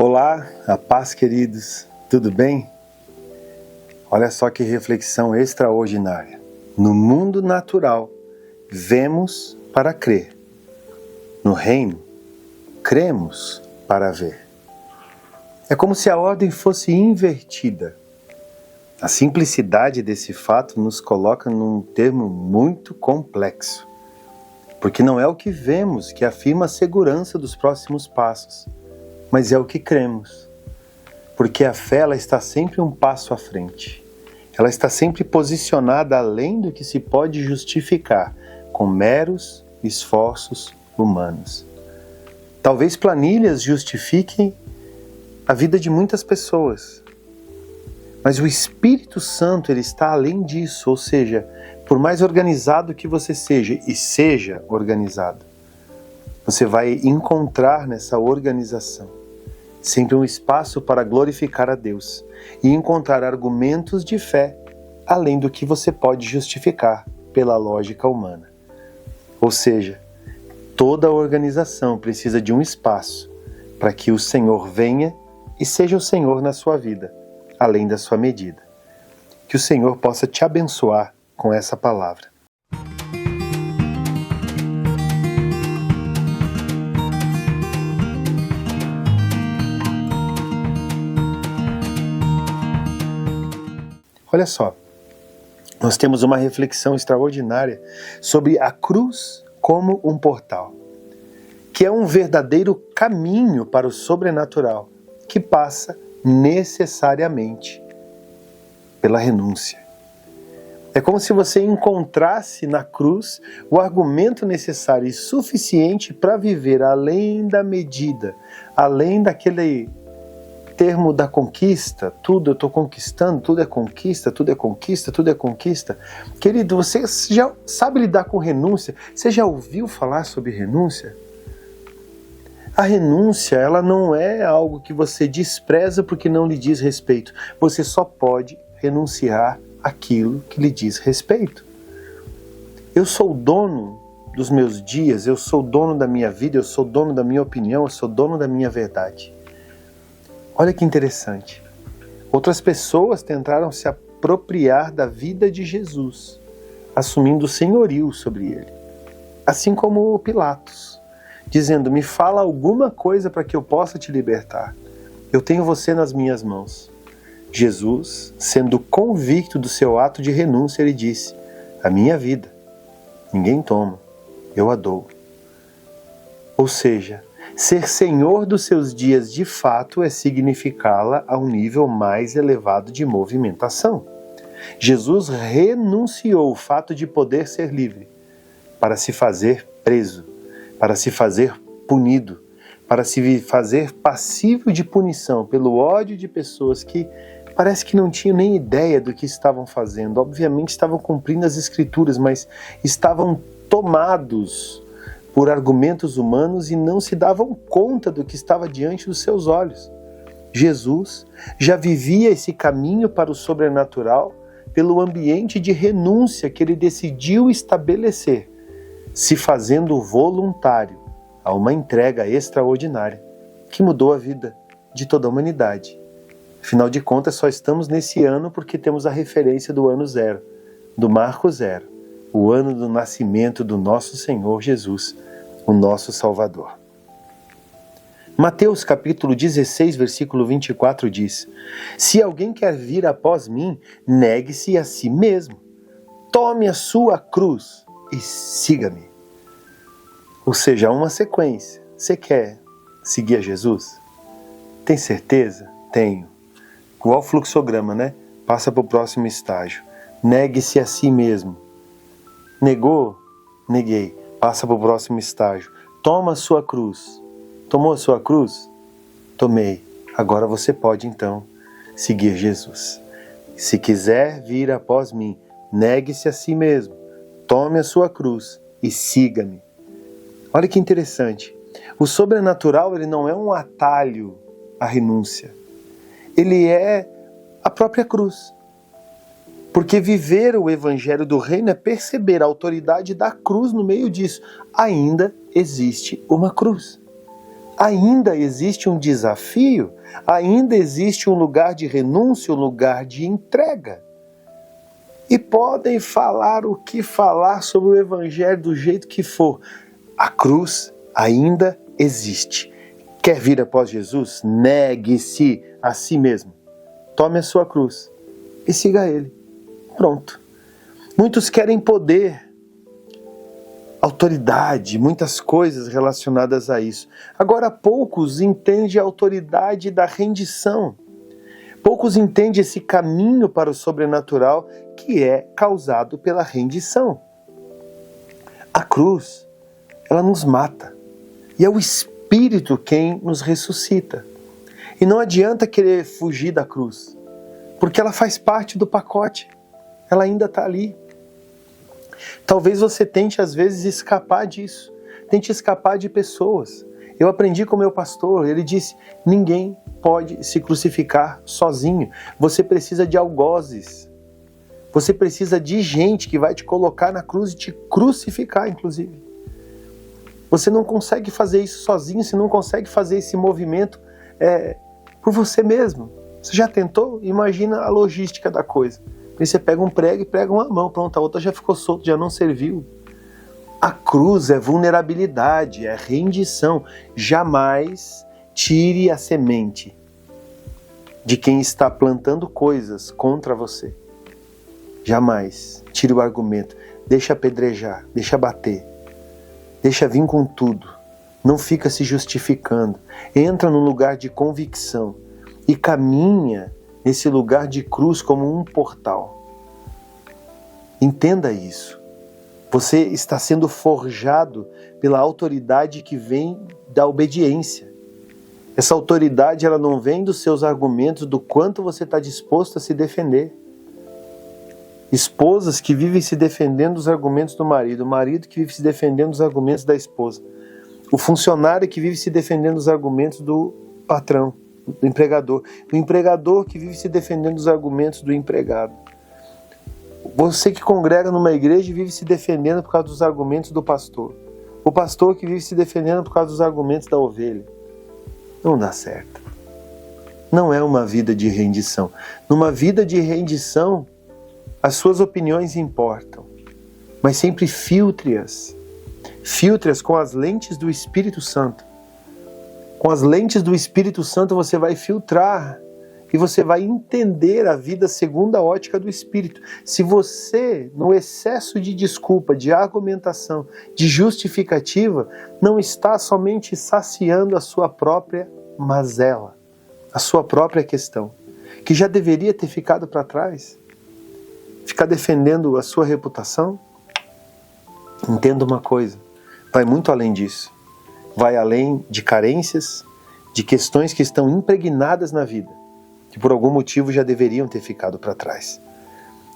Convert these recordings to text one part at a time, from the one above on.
Olá, a paz, queridos, tudo bem? Olha só que reflexão extraordinária. No mundo natural, vemos para crer. No reino, cremos para ver. É como se a ordem fosse invertida. A simplicidade desse fato nos coloca num termo muito complexo, porque não é o que vemos que afirma a segurança dos próximos passos, mas é o que cremos. Porque a fé ela está sempre um passo à frente. Ela está sempre posicionada além do que se pode justificar com meros esforços humanos. Talvez planilhas justifiquem a vida de muitas pessoas, mas o Espírito Santo ele está além disso, ou seja, por mais organizado que você seja, e seja organizado, você vai encontrar nessa organização sempre um espaço para glorificar a Deus e encontrar argumentos de fé além do que você pode justificar pela lógica humana. Ou seja, toda a organização precisa de um espaço para que o Senhor venha e seja o Senhor na sua vida, além da sua medida. Que o Senhor possa te abençoar com essa palavra. Olha só, nós temos uma reflexão extraordinária sobre a cruz como um portal, que é um verdadeiro caminho para o sobrenatural, que passa necessariamente pela renúncia. É como se você encontrasse na cruz o argumento necessário e suficiente para viver além da medida, além daquele termo da conquista, tudo eu estou conquistando, tudo é conquista, tudo é conquista, tudo é conquista. Querido, você já sabe lidar com renúncia? Você já ouviu falar sobre renúncia? A renúncia, ela não é algo que você despreza porque não lhe diz respeito. Você só pode renunciar àquilo que lhe diz respeito. Eu sou dono dos meus dias, eu sou dono da minha vida, eu sou dono da minha opinião, eu sou dono da minha verdade. Olha que interessante. Outras pessoas tentaram se apropriar da vida de Jesus, assumindo o senhorio sobre ele. Assim como Pilatos, dizendo, me fala alguma coisa para que eu possa te libertar. Eu tenho você nas minhas mãos. Jesus, sendo convicto do seu ato de renúncia, ele disse, a minha vida, ninguém toma, eu a dou. Ou seja, ser senhor dos seus dias de fato é significá-la a um nível mais elevado de movimentação. Jesus renunciou o fato de poder ser livre para se fazer preso, para se fazer punido, para se fazer passível de punição pelo ódio de pessoas que parece que não tinham nem ideia do que estavam fazendo. Obviamente estavam cumprindo as escrituras, mas estavam tomados por argumentos humanos e não se davam conta do que estava diante dos seus olhos. Jesus já vivia esse caminho para o sobrenatural pelo ambiente de renúncia que ele decidiu estabelecer, se fazendo voluntário a uma entrega extraordinária que mudou a vida de toda a humanidade. Afinal de contas, só estamos nesse ano porque temos a referência do ano zero, do Marco Zero, o ano do nascimento do nosso Senhor Jesus, o nosso Salvador. Mateus capítulo 16, versículo 24 diz, se alguém quer vir após mim, negue-se a si mesmo, tome a sua cruz e siga-me. Ou seja, há uma sequência. Você quer seguir a Jesus? Tem certeza? Tenho. Igual fluxograma, né? Passa para o próximo estágio. Negue-se a si mesmo. Negou? Neguei. Passa para o próximo estágio. Toma a sua cruz. Tomou a sua cruz? Tomei. Agora você pode então seguir Jesus. Se quiser vir após mim, negue-se a si mesmo. Tome a sua cruz e siga-me. Olha que interessante. O sobrenatural ele não é um atalho à renúncia. Ele é a própria cruz. Porque viver o evangelho do reino é perceber a autoridade da cruz no meio disso. Ainda existe uma cruz. ainda existe um desafio, ainda existe um lugar de renúncia, um lugar de entrega. E podem falar o que falar sobre o Evangelho do jeito que for. A cruz ainda existe. Quer vir após Jesus? Negue-se a si mesmo. Tome a sua cruz e siga Ele. Pronto. Muitos querem poder, autoridade, muitas coisas relacionadas a isso. Agora, poucos entendem a autoridade da rendição. Poucos entendem esse caminho para o sobrenatural que é causado pela rendição. A cruz, ela nos mata. E é o Espírito quem nos ressuscita. E não adianta querer fugir da cruz, porque ela faz parte do pacote. Ela ainda está ali. Talvez você tente às vezes escapar disso. Tente escapar de pessoas. Eu aprendi com meu pastor, ele disse, ninguém pode se crucificar sozinho. Você precisa de algozes. Você precisa de gente que vai te colocar na cruz e te crucificar, inclusive. Você não consegue fazer isso sozinho, você não consegue fazer esse movimento por você mesmo. Você já tentou? Imagina a logística da coisa. Aí você pega um prego e prega uma mão, pronto, a outra já ficou solta, já não serviu. A cruz é vulnerabilidade, é rendição. Jamais tire a semente de quem está plantando coisas contra você. Jamais tire o argumento. Deixa apedrejar, deixa bater. Deixa vir com tudo. Não fica se justificando. Entra num lugar de convicção e caminha nesse lugar de cruz como um portal. Entenda isso. Você está sendo forjado pela autoridade que vem da obediência. Essa autoridade ela não vem dos seus argumentos, do quanto você está disposto a se defender. Esposas que vivem se defendendo dos argumentos do marido, o marido que vive se defendendo dos argumentos da esposa, o funcionário que vive se defendendo dos argumentos do patrão, do empregador, o empregador que vive se defendendo dos argumentos do empregado. Você que congrega numa igreja e vive se defendendo por causa dos argumentos do pastor. O pastor que vive se defendendo por causa dos argumentos da ovelha. Não dá certo. Não é uma vida de rendição. Numa vida de rendição, as suas opiniões importam. Mas sempre filtre-as. Filtre-as com as lentes do Espírito Santo. Com as lentes do Espírito Santo você vai filtrar e você vai entender a vida segundo a ótica do Espírito. Se você, no excesso de desculpa, de argumentação, de justificativa, não está somente saciando a sua própria mazela, a sua própria questão, que já deveria ter ficado para trás, ficar defendendo a sua reputação, entenda uma coisa, vai muito além disso. Vai além de carências, de questões que estão impregnadas na vida, que por algum motivo já deveriam ter ficado para trás.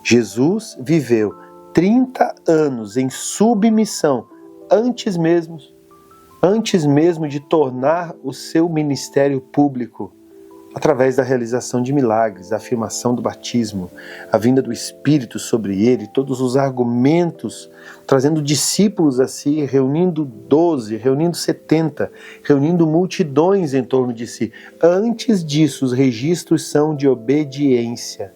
Jesus viveu 30 anos em submissão antes mesmo de tornar o seu ministério público, através da realização de milagres, da afirmação do batismo, a vinda do Espírito sobre ele, todos os argumentos, trazendo discípulos a si, reunindo 12, reunindo 70, reunindo multidões em torno de si. Antes disso, os registros são de obediência.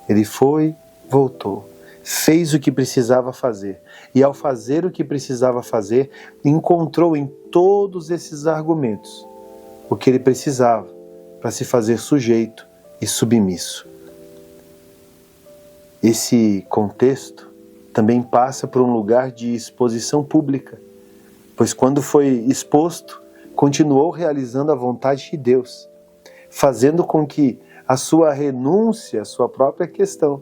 Ele foi, voltou, fez o que precisava fazer. E ao fazer o que precisava fazer, encontrou em todos esses argumentos o que ele precisava para se fazer sujeito e submisso. Esse contexto também passa por um lugar de exposição pública, pois quando foi exposto, continuou realizando a vontade de Deus, fazendo com que a sua renúncia, a sua própria questão,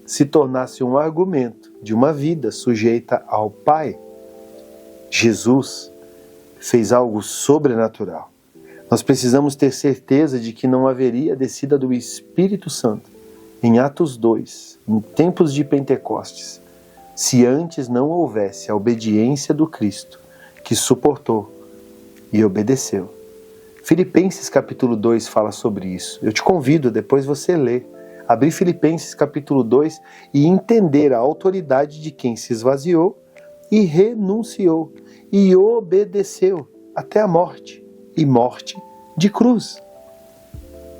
se tornasse um argumento de uma vida sujeita ao Pai. Jesus fez algo sobrenatural. Nós precisamos ter certeza de que não haveria a descida do Espírito Santo em Atos 2, em tempos de Pentecostes, se antes não houvesse a obediência do Cristo, que suportou e obedeceu. Filipenses capítulo 2 fala sobre isso. Eu te convido, depois você ler, abrir Filipenses capítulo 2 e entender a autoridade de quem se esvaziou e renunciou e obedeceu até a morte. e morte de cruz.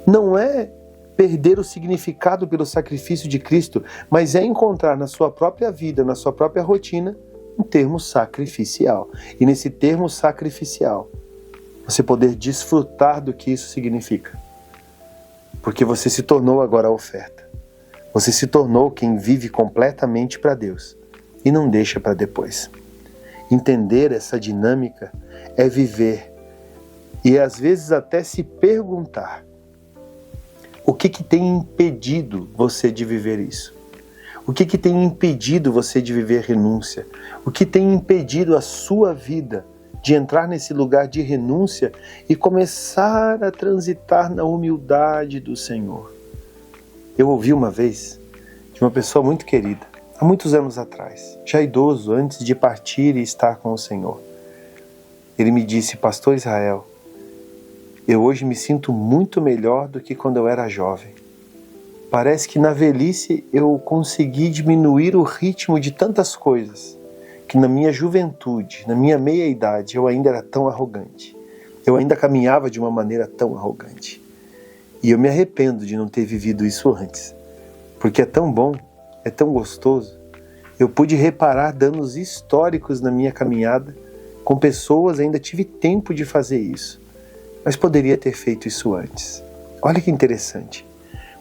Não é perder o significado pelo sacrifício de Cristo, mas é encontrar na sua própria vida, na sua própria rotina, um termo sacrificial. E nesse termo sacrificial, você poder desfrutar do que isso significa. Porque você se tornou agora a oferta. Você se tornou quem vive completamente para Deus e não deixa para depois. Entender essa dinâmica é viver e às vezes até se perguntar: o que tem impedido você de viver isso? O que tem impedido você de viver renúncia? O que tem impedido a sua vida de entrar nesse lugar de renúncia e começar a transitar na humildade do Senhor? Eu ouvi uma vez de uma pessoa muito querida, há muitos anos atrás, já idoso, antes de partir e estar com o Senhor. Ele me disse: Pastor Israel, eu hoje me sinto muito melhor do que quando eu era jovem. Parece que na velhice eu consegui diminuir o ritmo de tantas coisas, que na minha juventude, na minha meia-idade, eu ainda era tão arrogante. Eu ainda caminhava de uma maneira tão arrogante. E eu me arrependo de não ter vivido isso antes, porque é tão bom, é tão gostoso. Eu pude reparar danos históricos na minha caminhada, com pessoas, ainda tive tempo de fazer isso, mas poderia ter feito isso antes. Olha que interessante.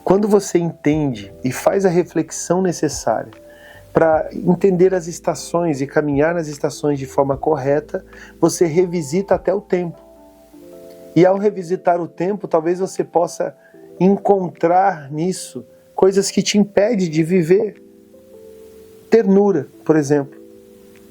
Quando você entende e faz a reflexão necessária para entender as estações e caminhar nas estações de forma correta, você revisita até o tempo. E ao revisitar o tempo, talvez você possa encontrar nisso coisas que te impedem de viver. Ternura, por exemplo,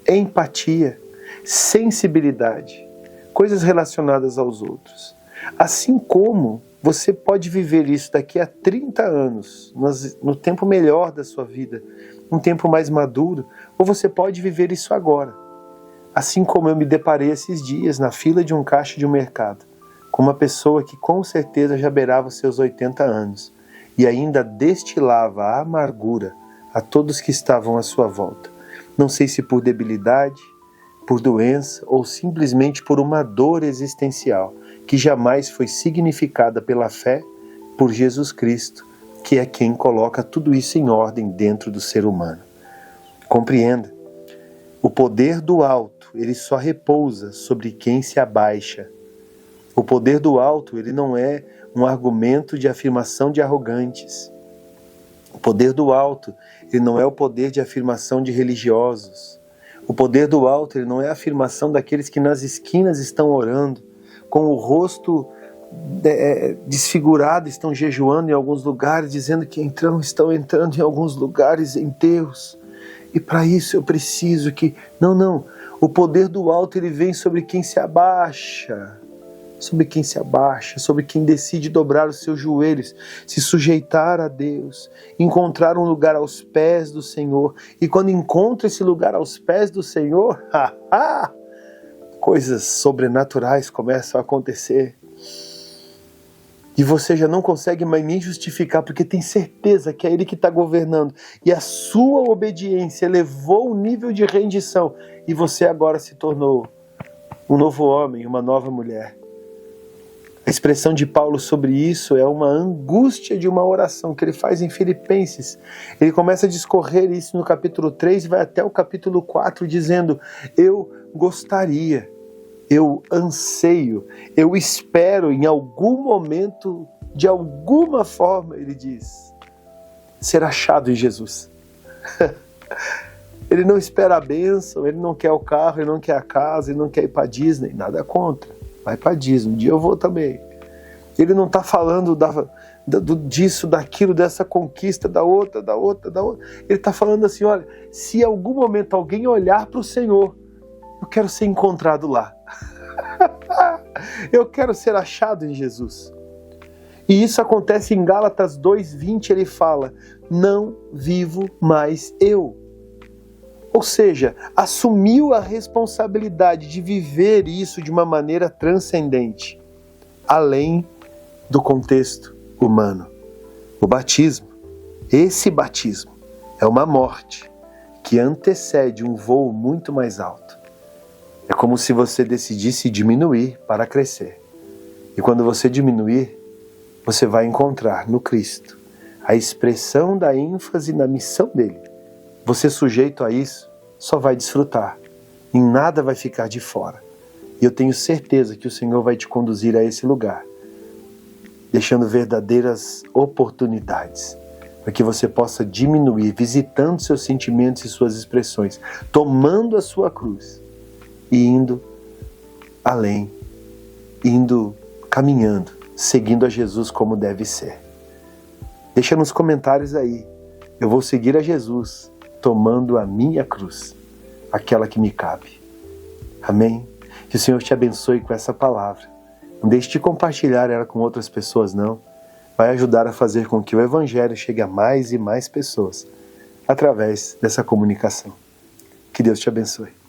empatia, sensibilidade, coisas relacionadas aos outros. Assim como você pode viver isso daqui a 30 anos, no tempo melhor da sua vida, um tempo mais maduro, ou você pode viver isso agora. Assim como eu me deparei esses dias na fila de um caixa de um mercado, com uma pessoa que com certeza já beirava os seus 80 anos e ainda destilava a amargura a todos que estavam à sua volta. Não sei se por debilidade, por doença ou simplesmente por uma dor existencial que jamais foi significada pela fé por Jesus Cristo, que é quem coloca tudo isso em ordem dentro do ser humano. Compreenda, o poder do alto, ele só repousa sobre quem se abaixa. O poder do alto, ele não é um argumento de afirmação de arrogantes. O poder do alto, ele não é o poder de afirmação de religiosos. O poder do alto, ele não é a afirmação daqueles que nas esquinas estão orando, com o rosto desfigurado, estão jejuando em alguns lugares, dizendo que estão entrando em alguns lugares em Deus. E para isso eu preciso que... Não. O poder do alto, ele vem sobre quem se abaixa. Sobre quem se abaixa, sobre quem decide dobrar os seus joelhos, se sujeitar a Deus, encontrar um lugar aos pés do Senhor. E quando encontra esse lugar aos pés do Senhor, coisas sobrenaturais começam a acontecer. E você já não consegue mais nem justificar, porque tem certeza que é Ele que está governando. E a sua obediência elevou o nível de rendição. E você agora se tornou um novo homem, uma nova mulher. A expressão de Paulo sobre isso é uma angústia de uma oração que ele faz em Filipenses. Ele começa a discorrer isso no capítulo 3 e vai até o capítulo 4 dizendo: eu gostaria, eu anseio, eu espero em algum momento, de alguma forma, ele diz, ser achado em Jesus. Ele não espera a bênção, ele não quer o carro, ele não quer a casa, ele não quer ir para Disney, nada contra. Vai para Disney, um dia eu vou também. Ele não está falando disso, daquilo, dessa conquista, da outra. Ele está falando assim, olha, se em algum momento alguém olhar para o Senhor, eu quero ser encontrado lá. Eu quero ser achado em Jesus. E isso acontece em Gálatas 2:20, ele fala, não vivo mais eu. Ou seja, assumiu a responsabilidade de viver isso de uma maneira transcendente, além do contexto humano. O batismo, esse batismo, é uma morte que antecede um voo muito mais alto. É como se você decidisse diminuir para crescer. E quando você diminuir, você vai encontrar no Cristo a expressão da ênfase na missão dele. Você sujeito a isso só vai desfrutar. Em nada vai ficar de fora. E eu tenho certeza que o Senhor vai te conduzir a esse lugar, deixando verdadeiras oportunidades para que você possa diminuir, visitando seus sentimentos e suas expressões, tomando a sua cruz e indo além, caminhando, seguindo a Jesus como deve ser. Deixa nos comentários aí, eu vou seguir a Jesus, tomando a minha cruz, aquela que me cabe. Amém? Que o Senhor te abençoe com essa palavra. Não deixe de compartilhar ela com outras pessoas, não. Vai ajudar a fazer com que o Evangelho chegue a mais e mais pessoas através dessa comunicação. Que Deus te abençoe.